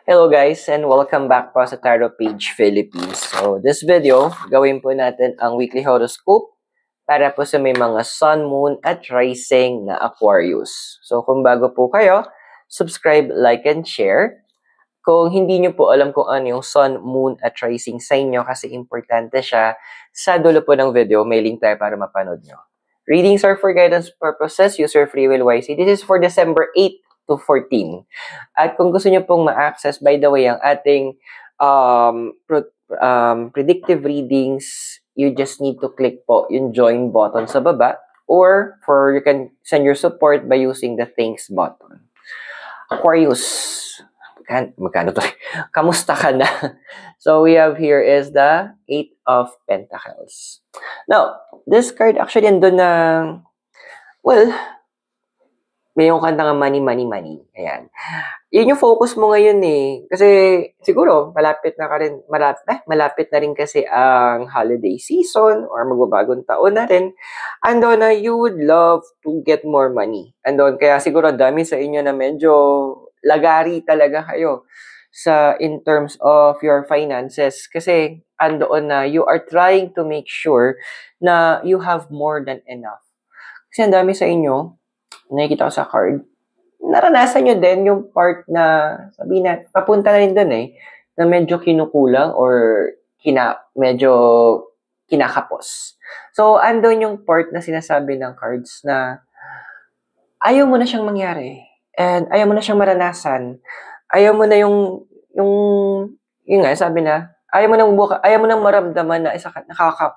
Hello guys and welcome back po sa Tarot Page Philippines. So this video, gawin po natin ang weekly horoscope para po sa may mga Sun, Moon at Rising na Aquarius. So kung bago po kayo, subscribe, like, and share. Kung hindi nyo po alam kung ano yung Sun, Moon at Rising sign nyo kasi importante siya, sa dulo po ng video, may link tayo para mapanood nyo. Readings are for guidance purposes. Use your free will wisely. This is for December 8 to 14. At kung gusto niyo pong ma-access, by the way, ang ating predictive readings, you just need to click po yung join button sa baba or you can send your support by using the thanks button. Aquarius, magkano to? Kamusta ka na? So we have here is the 8 of Pentacles. Now, this card actually andun na, well, may yung kanta nga money, money, money. Ayan. Yun yung focus mo ngayon eh. Kasi siguro, malapit na rin kasi ang holiday season or magbabagong taon na rin. Andon na you would love to get more money. Andon, kaya siguro dami sa inyo na medyo lagari talaga kayo in terms of your finances. Kasi andoon na you are trying to make sure na you have more than enough. Kasi ang dami sa inyo, nakikita ko sa card, naranasan nyo din yung part na, sabi na, papunta na rin dun eh, na medyo kinukulang or medyo kinakapos. So, andun yung part na sinasabi ng cards na ayaw mo na siyang mangyari. And ayaw mo na siyang maranasan. Ayaw mo na yung nga, sabi na, ayaw mo nang maramdaman na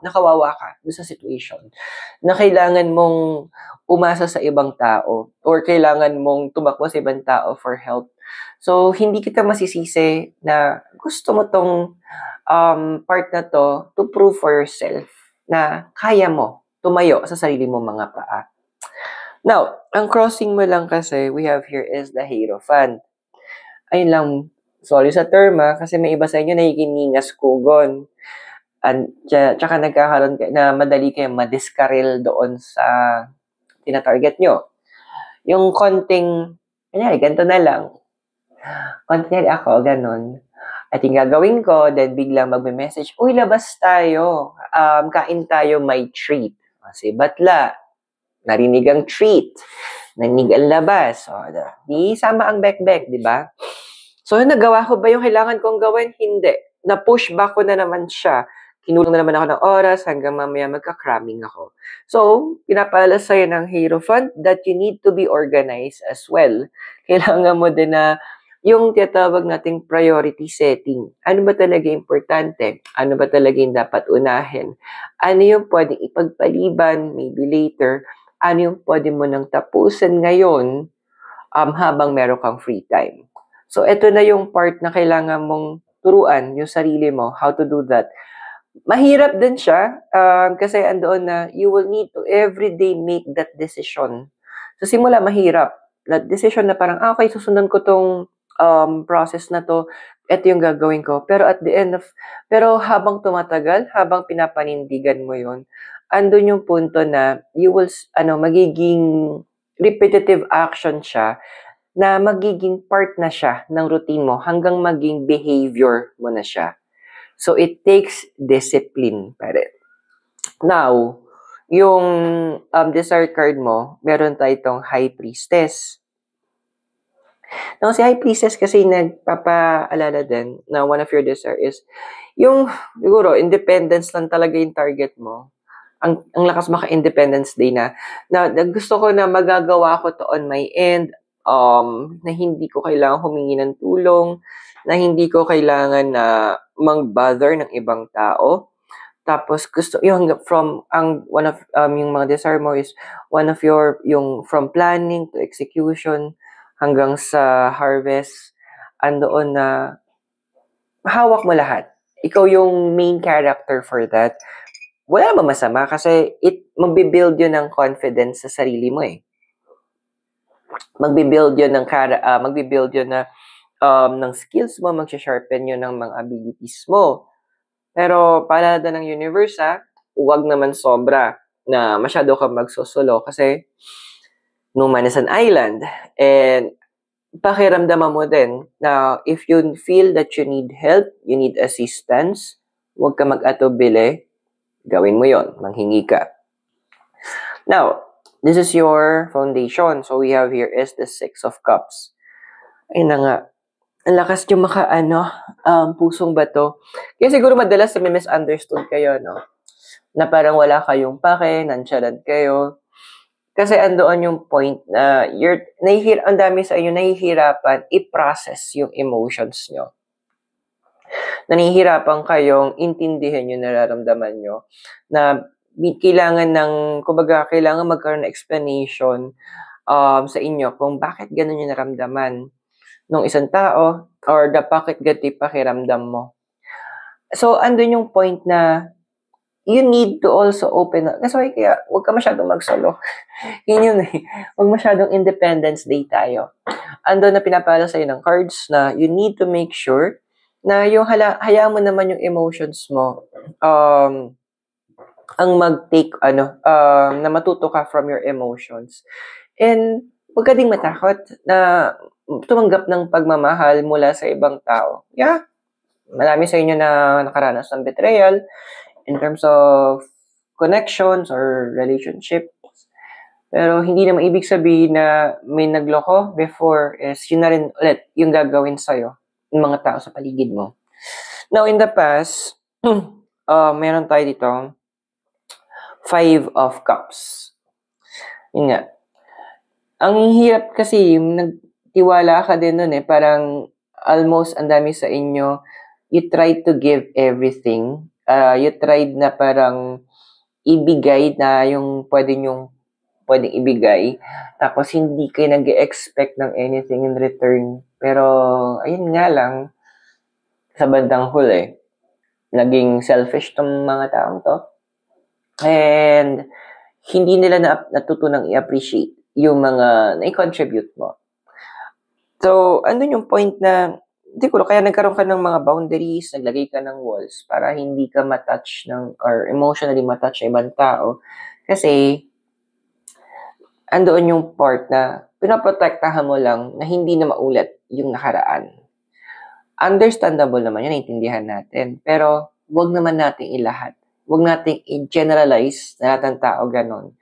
nakawawa ka sa situation. Na kailangan mong umasa sa ibang tao or kailangan mong tumakbo sa ibang tao for help. So, hindi kita masisisi na gusto mo tong part na to prove for yourself na kaya mo tumayo sa sarili mo mga paa. Now, ang crossing mo lang kasi we have here is the Hierophant. Ayun lang, sorry sa term kasi may iba sa inyo nakikiningas kugon. Tsaka nagkakaroon na madali kayo madiskaril doon sa tina-target nyo. Yung konting, kanyari, ganito na lang. Konting ako, ganun. At yung gagawin ko, then biglang magme-message, uy, labas tayo. Kain tayo, may treat. Kasi batla, narinig ang treat. Narinig ang labas. O, di sama ang back-back, di ba? So, nagawa ko ba yung kailangan kong gawin? Hindi. Na-push back ko na naman siya. Kinulong na naman ako ng oras hanggang mamaya magka-cramming ako. So, pinapaalala sa'yo ng Hierophant that you need to be organized as well. Kailangan mo din na yung tinatawag nating priority setting. Ano ba talaga importante? Ano ba talaga yung dapat unahin? Ano yung pwedeng ipagpaliban, maybe later? Ano yung pwede mo nang tapusin ngayon habang meron kang free time? So, ito na yung part na kailangan mong turuan yung sarili mo, how to do that. Mahirap din siya kasi andoon na you will need to everyday make that decision. So, simula mahirap. That decision na parang, okay, susundan ko tong process na to, ito yung gagawin ko. Pero pero habang tumatagal, habang pinapanindigan mo yun, andun yung punto na you will, magiging repetitive action siya, na magiging part na siya ng routine mo hanggang maging behavior mo na siya. So, it takes discipline pa rin. Now, yung desire card mo, meron tayo itong High Priestess. Now, si High Priestess kasi nagpapaalala din na one of your desire is yung, siguro, independence lang talaga yung target mo. Ang lakas maka-Independence Day na gusto ko na magagawa ko to on my end, na hindi ko kailangan humingi ng tulong, na hindi ko kailangan na mag-bother ng ibang tao. Tapos gusto yung yung mga desire mo is one of yung from planning to execution hanggang sa harvest, andoon na hawak mo lahat. Ikaw yung main character for that. Wala naman masama kasi magbi-build yun ng confidence sa sarili mo eh. Magbi-build yun ng skills mo, mag-sharpen yun ng mga abilities mo. Pero paalala ng universe huwag naman sobra na masyado kang magsusulo kasi no man is an island. And pakiramdaman mo din na if you feel that you need help, you need assistance, huwag ka mag-atubili, gawin mo yon, manghingi ka. Now, this is your foundation. So, we have here is the Six of Cups. Ayun na nga. Ang lakas yung pusong bato. Kaya siguro madalas may misunderstood kayo, no? Na parang wala kayong pake, nonchalant kayo. Kasi andoon yung point na ang dami sa inyo nahihirapan i-process yung emotions nyo. Nahihirapan kayong intindihin yung nararamdaman nyo. Na kailangan magkaroon ng explanation sa inyo kung bakit ganun yung naramdaman ng isang tao or bakit ganito pakiramdam mo. So, andun yung point na you need to also open up. That's why kaya huwag ka masyadong magsolo. Yun eh. Huwag masyadong Independence Day tayo. Andun na pinapala sa'yo ng cards na you need to make sure na yung hayaan mo naman yung emotions mo ang mag-take, na matuto ka from your emotions. And huwag ka ding matakot na tumanggap ng pagmamahal mula sa ibang tao. Yeah, marami sa inyo na nakaranas ng betrayal in terms of connections or relationships. Pero hindi naman ibig sabihin na may nagloko before is yun na rin ulit yung gagawin sa'yo ng mga tao sa paligid mo. Now, in the past, meron tayo dito, Five of Cups. Yun nga. Ang hirap kasi, nagtiwala ka din nun eh, parang almost ang dami sa inyo, you try to give everything. You tried na parang ibigay na yung pwedeng ibigay. Tapos hindi kayo nag-expect ng anything in return. Pero, ayun nga lang, sa bandang huli, naging selfish tong mga taong to. And, hindi nila natutunang i-appreciate yung mga na-contribute mo. So, andun yung point na, siguro, kaya nagkaroon ka ng mga boundaries, naglagay ka ng walls para hindi ka matouch or emotionally matouch ng ibang tao. Kasi, andoon yung part na pinaprotektahan mo lang na hindi na maulit yung nakaraan. Understandable naman yun, naintindihan natin. Pero, wag naman nating ilahat. Wag nating i-generalize na lahat ng tao ganon.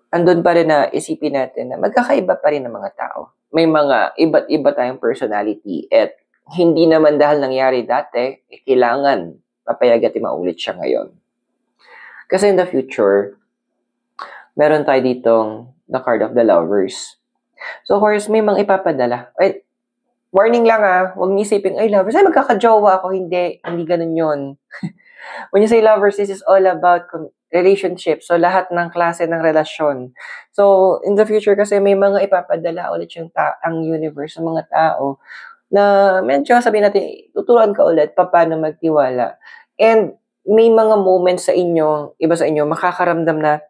Andun pa rin na isipin natin na magkakaiba pa rin ng mga tao. May mga iba't iba tayong personality at hindi naman dahil nangyari dati, kailangan papayagat maulit siya ngayon. Kasi in the future, meron tayo ditong the card of the Lovers. So, of course, may mga ipapadala. Warning lang huwag niyo isipin, lovers, magkakajowa ako. Hindi ganun yun. When you say lovers, this is all about relationship. So, lahat ng klase ng relasyon. So, in the future kasi may mga ipapadala ulit ang universe ng mga tao na medyo sabihin natin, tuturuan ka ulit paano magtiwala. And may mga moments sa inyo, iba sa inyo, makakaramdam na,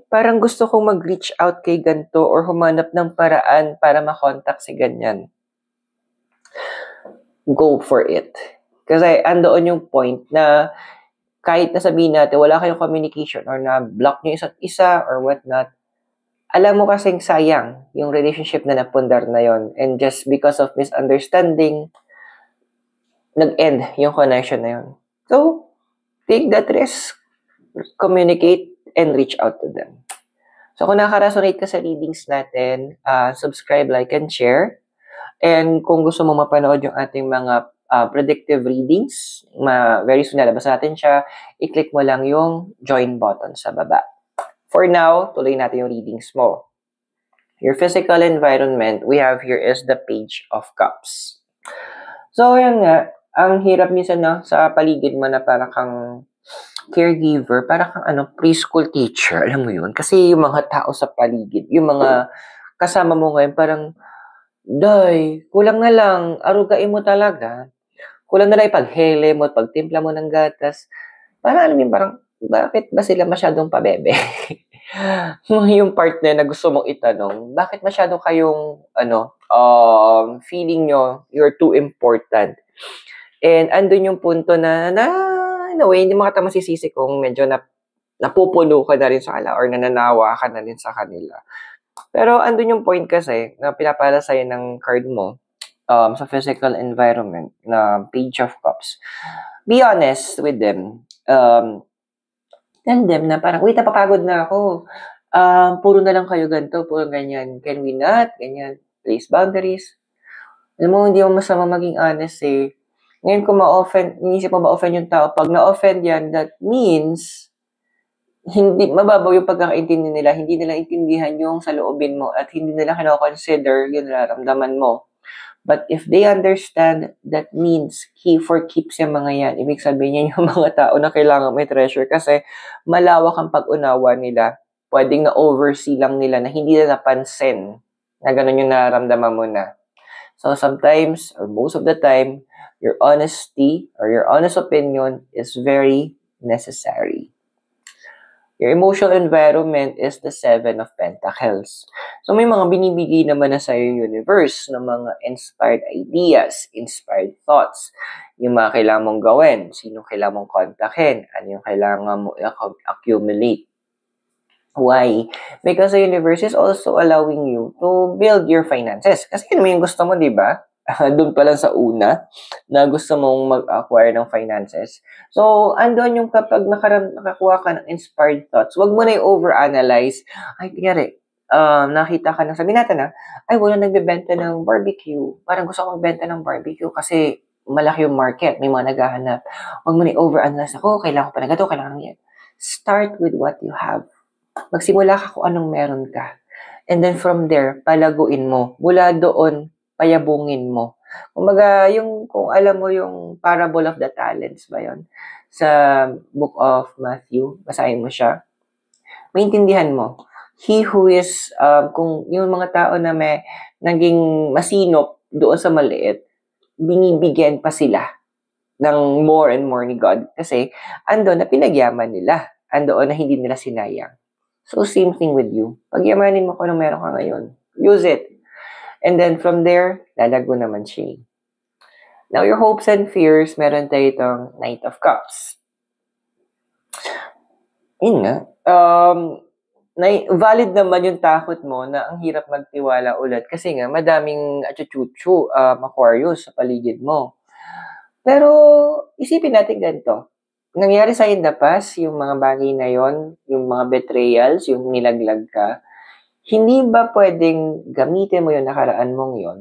parang gusto kong mag-reach out kay ganito or humanap ng paraan para makontak si ganyan. Go for it. Kasi andoon yung point na kahit nasabihin natin wala kayong communication or na-block nyo isa't isa or whatnot, alam mo kasing sayang yung relationship na napundar na yon. And just because of misunderstanding, nag-end yung connection na yon. So, take that risk, communicate, and reach out to them. So, kung nakaka-resonate ka sa readings natin, subscribe, like, and share. And kung gusto mo mapanood yung ating mga predictive readings, very soon lalabas natin siya, i-click mo lang yung join button sa baba. For now, tuloy natin yung readings mo. Your physical environment, we have here is the Page of Cups. So, yun nga, ang hirap minsan sa paligid mo na para kang caregiver, para kang preschool teacher, alam mo yun? Kasi yung mga tao sa paligid, yung mga kasama mo ngayon, parang, Day, kulang na lang, arugain mo talaga. Kulang na lang ipaghele mo at pagtimpla mo ng gatas. Parang alam mo parang, bakit ba sila masyadong pabebe? Yung partner na gusto mong itanong, bakit masyado kayong, feeling nyo, you're too important. And andun yung punto na in a way, hindi mo ka masisisi kung medyo napupuno ka na rin sa kanila or nananawa ka na rin sa kanila. Pero andun yung point kasi na pinapala sa'yo ng card mo sa physical environment na Page of Cups. Be honest with them. Tell them na parang, uy, napapagod na ako. Puro na lang kayo ganito, puro ganyan. Can we not? Ganyan. Place boundaries. Alam mo, hindi mo masama maging honest eh. Ngayon kung ma-offend, inisip mo ma-offend yung tao, pag na-offend yan, that means hindi mababaw yung pagkakaintindi nila, hindi nila intindihan yung sa loobin mo at hindi nila kino-consider yung nararamdaman mo. But if they understand, that means key for keeps yung mga yan. Ibig sabihin yan yung mga tao na kailangan may treasure kasi malawak ang pag-unawa nila. Pwedeng na-oversee lang nila na hindi na napansin na ganun yung nararamdaman mo na. So sometimes, or most of the time, your honesty or your honest opinion is very necessary. Your emotional environment is the Seven of Pentacles. So may mga binibigay naman na sa'yo universe ng mga inspired ideas, inspired thoughts, yung mga kailangan mong gawin, sino kailangan mong kontakin, ano yung kailangan mo accumulate. Why? Because the universe is also allowing you to build your finances. Kasi yun yung gusto mo, di ba? Doon pa lang sa una na gusto mong mag-acquire ng finances. So, andun yung kapag nakakuha ka ng inspired thoughts, wag mo na i-overanalyze. Ay, kunyari, nakita ka ng, sabi natin ay, wala nagbebenta ng barbecue. Parang gusto kong magbenta ng barbecue kasi malaki yung market, may mga naghahanap. Wag mo na i-overanalyze ako, kailangan ko pa na gato, kailangan ko yan. Start with what you have. Magsimula ka kung anong meron ka. And then from there, palaguin mo. Mula doon, payabungin mo. Kumbaga, yung, kung alam mo yung Parable of the Talents ba yun? Sa Book of Matthew, basahin mo siya. Maintindihan mo. He who is, kung yung mga tao na may naging masinop doon sa maliit, binibigyan pa sila ng more and more ni God. Kasi, ando na pinagyaman nila. Andoon na hindi nila sinayang. So, same thing with you. Pagyamanin mo kung anong meron ka ngayon. Use it. And then from there, lalago naman siya. Now, your hopes and fears, meron tayo itong Knight of Cups. Yun nga. Valid naman yung takot mo na ang hirap magtiwala ulit kasi nga madaming achuchuchu, Aquarius sa paligid mo. Pero isipin natin ganito. Nangyari sa in the past, yung mga bagay na yon, yung mga betrayals, yung nilaglag ka, hindi ba pwedeng gamitin mo yung nakaraan mong yon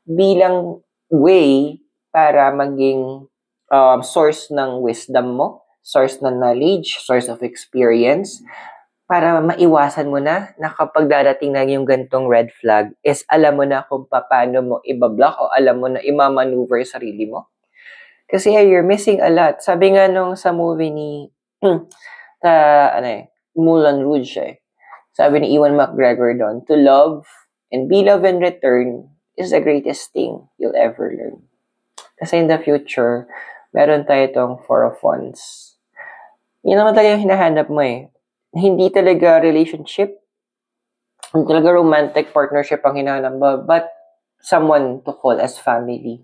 bilang way para maging source ng wisdom mo, source ng knowledge, source of experience, para maiwasan mo na kapag darating na yung gantong red flag is alam mo na kung paano mo ibablock o alam mo na imamaneuver yung sarili mo? Kasi you're missing a lot. Sabi nga nung sa movie ni Moulin Rouge sabi ni Ewan McGregor doon, to love and be loved in return is the greatest thing you'll ever learn. Kasi in the future, meron tayo itong Four of Wands. Yun naman talaga yung hinahanap mo Hindi talaga relationship, hindi talaga romantic partnership ang hinahanap mo, but someone to call as family.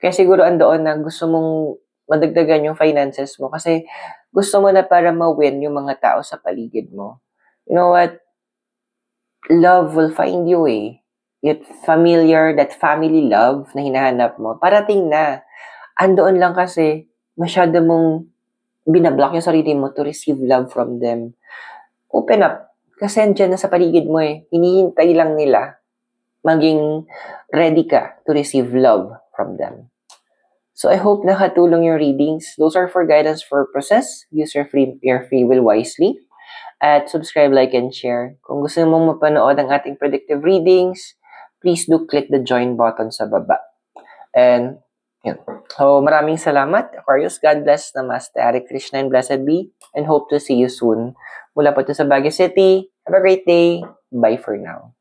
Kaya siguro andoon na gusto mong madagdagan yung finances mo kasi gusto mo na para ma-win yung mga tao sa paligid mo. You know what? Love will find you That familiar, that family love na hinahanap mo, parating na. Andoon lang kasi masyado mong binablock yung sarili mo to receive love from them. Open up. Kasi andyan na sa paligid mo Hinihintay lang nila maging ready ka to receive love from them. So I hope nakatulong yung readings. Those are for guidance for process. Use your free will wisely. At subscribe, like, and share. Kung gusto mong mapanood ang ating predictive readings, please do click the join button sa baba. And yun. So maraming salamat, Aquarius. God bless. Namaste. Hare Krishna and blessed be. And hope to see you soon. Mula po ito sa Baguio City. Have a great day. Bye for now.